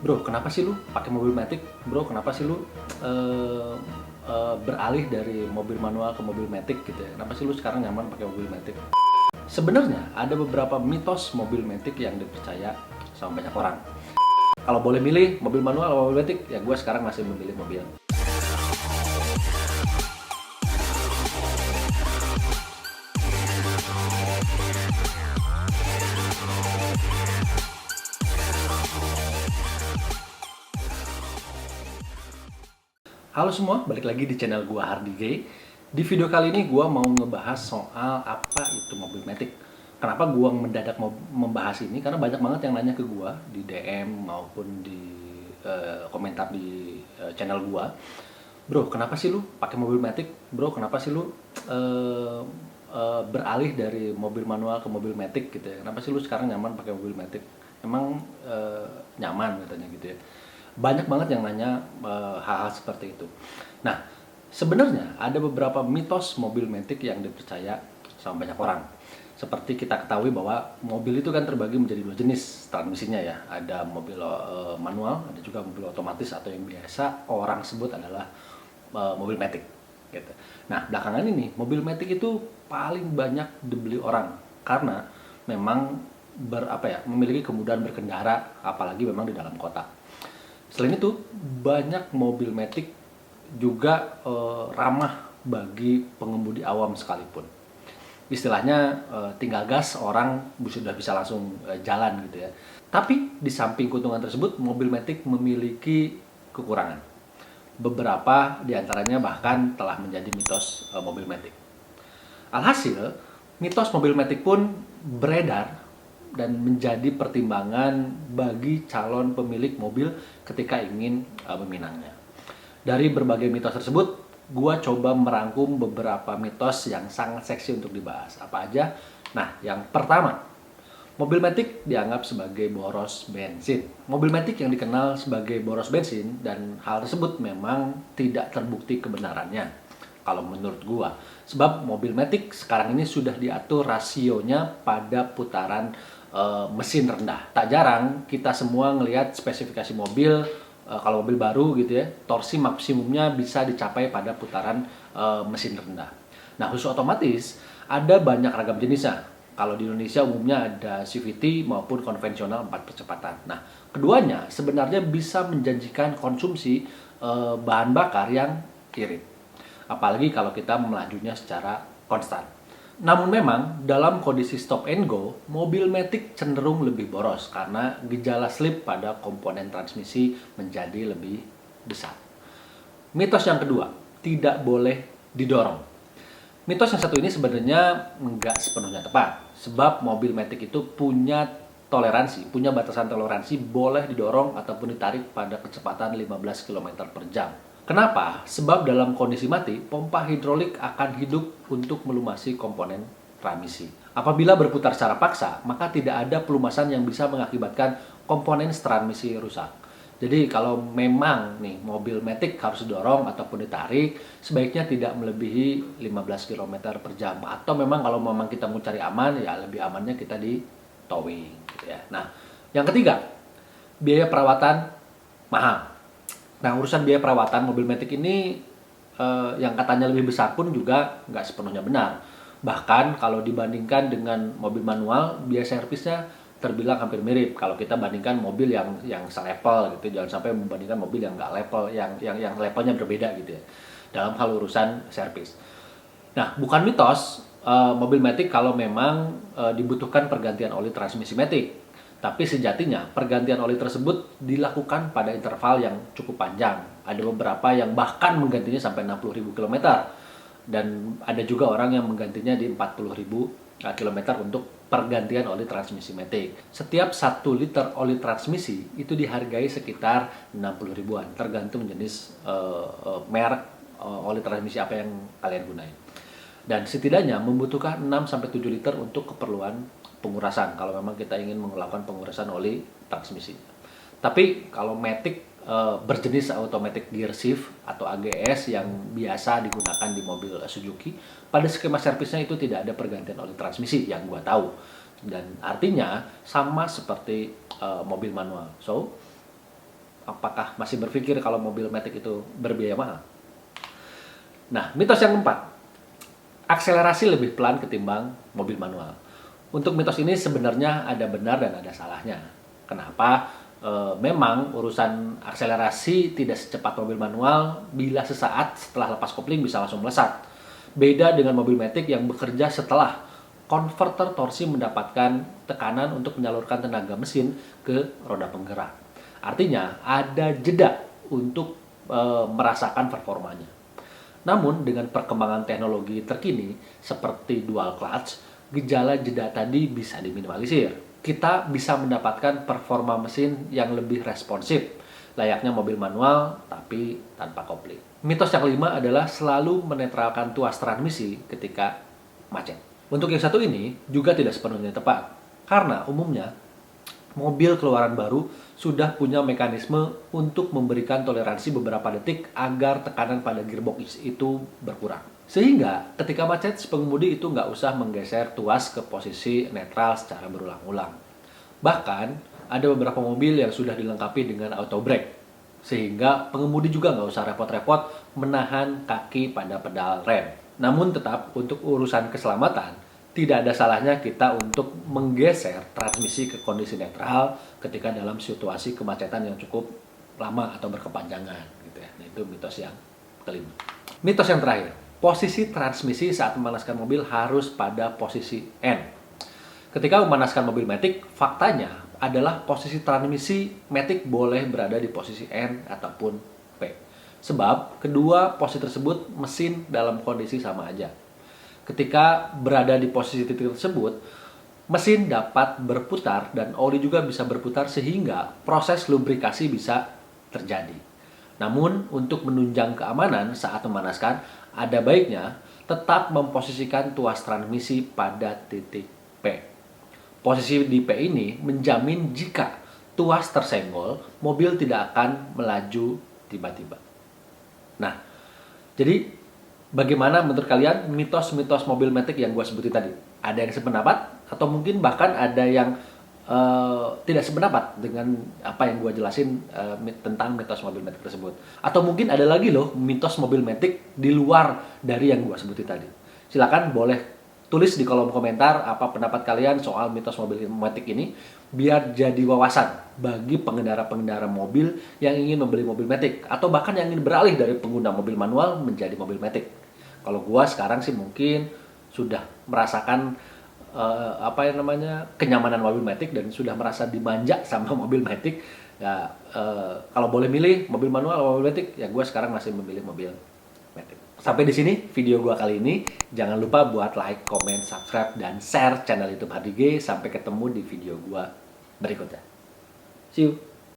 Bro, kenapa sih lu pakai mobil matic? Bro, kenapa sih lu beralih dari mobil manual ke mobil matic gitu ya? Kenapa sih lu sekarang nyaman pakai mobil matic? Sebenarnya ada beberapa mitos mobil matic yang dipercaya sama banyak orang. Kalau boleh milih mobil manual atau mobil matic, ya gue sekarang masih memilih mobil. Halo semua, balik lagi di channel gua Hardy Gay. Di video kali ini gua mau ngebahas soal apa itu mobil matic. Kenapa gua mendadak mau membahas ini? Karena banyak banget yang nanya ke gua di DM maupun di komentar di channel gua. Bro, kenapa sih lu pakai mobil matic? Bro, kenapa sih lu beralih dari mobil manual ke mobil matic gitu ya? Kenapa sih lu sekarang nyaman pakai mobil matic? Emang nyaman katanya gitu ya. Banyak banget yang nanya hal-hal seperti itu. Nah, sebenarnya ada beberapa mitos mobil matic yang dipercaya sama banyak orang. Seperti kita ketahui bahwa mobil itu kan terbagi menjadi dua jenis transmisinya ya. Ada mobil manual, ada juga mobil otomatis atau yang biasa orang sebut adalah mobil matic. Gitu. Nah, belakangan ini mobil matic itu paling banyak dibeli orang karena memang memiliki kemudahan berkendara, apalagi memang di dalam kota. Selain itu, banyak mobil matic juga ramah bagi pengemudi awam sekalipun. Istilahnya tinggal gas, orang sudah bisa langsung jalan gitu ya. Tapi di samping keuntungan tersebut, mobil matic memiliki kekurangan. Beberapa diantaranya bahkan telah menjadi mitos mobil matic. Alhasil, mitos mobil matic pun beredar dan menjadi pertimbangan bagi calon pemilik mobil ketika ingin meminangnya. Dari berbagai mitos tersebut, gua coba merangkum beberapa mitos yang sangat seksi untuk dibahas. Apa aja? Nah, yang pertama, mobil matic dianggap sebagai boros bensin. Mobil matic yang dikenal sebagai boros bensin dan hal tersebut memang tidak terbukti kebenarannya kalau menurut gua. Sebab mobil matic sekarang ini sudah diatur rasionya pada putaran mesin rendah. Tak jarang kita semua ngelihat spesifikasi mobil, kalau mobil baru gitu ya, torsi maksimumnya bisa dicapai pada putaran mesin rendah. Nah, khusus otomatis ada banyak ragam jenisnya. Kalau di Indonesia umumnya ada CVT maupun konvensional 4 percepatan. Nah, keduanya sebenarnya bisa menjanjikan konsumsi bahan bakar yang irit. Apalagi kalau kita melajunya secara konstan. Namun memang dalam kondisi stop and go, mobil matic cenderung lebih boros karena gejala slip pada komponen transmisi menjadi lebih besar. Mitos yang kedua, tidak boleh didorong. Mitos yang satu ini sebenarnya nggak sepenuhnya tepat, sebab mobil matic itu punya batasan toleransi boleh didorong ataupun ditarik pada kecepatan 15 km per jam. Kenapa? Sebab dalam kondisi mati, pompa hidrolik akan hidup untuk melumasi komponen transmisi. Apabila berputar secara paksa, maka tidak ada pelumasan yang bisa mengakibatkan komponen transmisi rusak. Jadi kalau memang nih mobil matic harus didorong ataupun ditarik, sebaiknya tidak melebihi 15 km per jam. Atau memang kalau memang kita mau cari aman, ya lebih amannya kita di towing. Gitu ya. Nah, yang ketiga, biaya perawatan mahal. Nah, urusan biaya perawatan mobil matic ini yang katanya lebih besar pun juga nggak sepenuhnya benar. Bahkan kalau dibandingkan dengan mobil manual, biaya servisnya terbilang hampir mirip. Kalau kita bandingkan mobil yang selevel gitu, jangan sampai membandingkan mobil yang nggak level, yang levelnya berbeda gitu ya, dalam hal urusan servis. Nah, bukan mitos mobil matic kalau memang dibutuhkan pergantian oli transmisi matic. Tapi sejatinya pergantian oli tersebut dilakukan pada interval yang cukup panjang. Ada beberapa yang bahkan menggantinya sampai 60.000 km. Dan ada juga orang yang menggantinya di 40.000 km untuk pergantian oli transmisi matic. Setiap 1 liter oli transmisi itu dihargai sekitar 60 ribuan, tergantung jenis merek oli transmisi apa yang kalian gunain. Dan setidaknya membutuhkan 6-7 liter untuk keperluan pengurasan kalau memang kita ingin melakukan pengurasan oli transmisi. Tapi kalau matic berjenis automatic gear shift atau AGS yang biasa digunakan di mobil Suzuki, pada skema servisnya itu tidak ada pergantian oli transmisi yang gua tahu. Dan artinya sama seperti mobil manual. So, Apakah masih berpikir kalau mobil matic itu berbiaya mahal? Nah, mitos yang keempat, akselerasi lebih pelan ketimbang mobil manual. Untuk mitos ini sebenarnya ada benar dan ada salahnya. Kenapa? Memang urusan akselerasi tidak secepat mobil manual bila sesaat setelah lepas kopling bisa langsung melesat. Beda dengan mobil matic yang bekerja setelah konverter torsi mendapatkan tekanan untuk menyalurkan tenaga mesin ke roda penggerak. Artinya ada jeda untuk merasakan performanya. Namun dengan perkembangan teknologi terkini seperti dual clutch, gejala jeda tadi bisa diminimalisir. Kita bisa mendapatkan performa mesin yang lebih responsif, layaknya mobil manual tapi tanpa kopling. Mitos yang kelima adalah selalu menetralkan tuas transmisi ketika macet. Untuk yang satu ini juga tidak sepenuhnya tepat, karena umumnya mobil keluaran baru sudah punya mekanisme untuk memberikan toleransi beberapa detik agar tekanan pada gearbox itu berkurang. Sehingga ketika macet, si pengemudi itu nggak usah menggeser tuas ke posisi netral secara berulang-ulang. Bahkan, ada beberapa mobil yang sudah dilengkapi dengan auto brake, sehingga pengemudi juga nggak usah repot-repot menahan kaki pada pedal rem. Namun tetap untuk urusan keselamatan, tidak ada salahnya kita untuk menggeser transmisi ke kondisi netral ketika dalam situasi kemacetan yang cukup lama atau berkepanjangan. Gitu ya. Nah, itu mitos yang kelima. Mitos yang terakhir, posisi transmisi saat memanaskan mobil harus pada posisi N. Ketika memanaskan mobil matic, faktanya adalah posisi transmisi matic boleh berada di posisi N ataupun P. Sebab kedua posisi tersebut mesin dalam kondisi sama aja. Ketika berada di posisi titik tersebut, mesin dapat berputar dan oli juga bisa berputar sehingga proses lubrikasi bisa terjadi. Namun untuk menunjang keamanan saat memanaskan, ada baiknya tetap memposisikan tuas transmisi pada titik P. Posisi di P ini menjamin jika tuas tersenggol, mobil tidak akan melaju tiba-tiba. Nah, jadi bagaimana menurut kalian mitos-mitos mobil matic yang gue sebutin tadi? Ada yang sependapat atau mungkin bahkan ada yang tidak sependapat dengan apa yang gue jelasin tentang mitos mobil matic tersebut? Atau mungkin ada lagi loh mitos mobil matic di luar dari yang gue sebutin tadi? Silakan boleh tulis di kolom komentar apa pendapat kalian soal mitos mobil matic ini, biar jadi wawasan bagi pengendara-pengendara mobil yang ingin membeli mobil matic atau bahkan yang ingin beralih dari pengguna mobil manual menjadi mobil matic. Kalau gua sekarang sih mungkin sudah merasakan kenyamanan mobil matic dan sudah merasa dimanja sama mobil matic. Ya, kalau boleh milih mobil manual atau mobil matic, ya gua sekarang masih memilih mobil matic. Sampai di sini video gua kali ini. Jangan lupa buat like, comment, subscribe, dan share channel YouTube HDG. Sampai ketemu di video gua berikutnya. See you.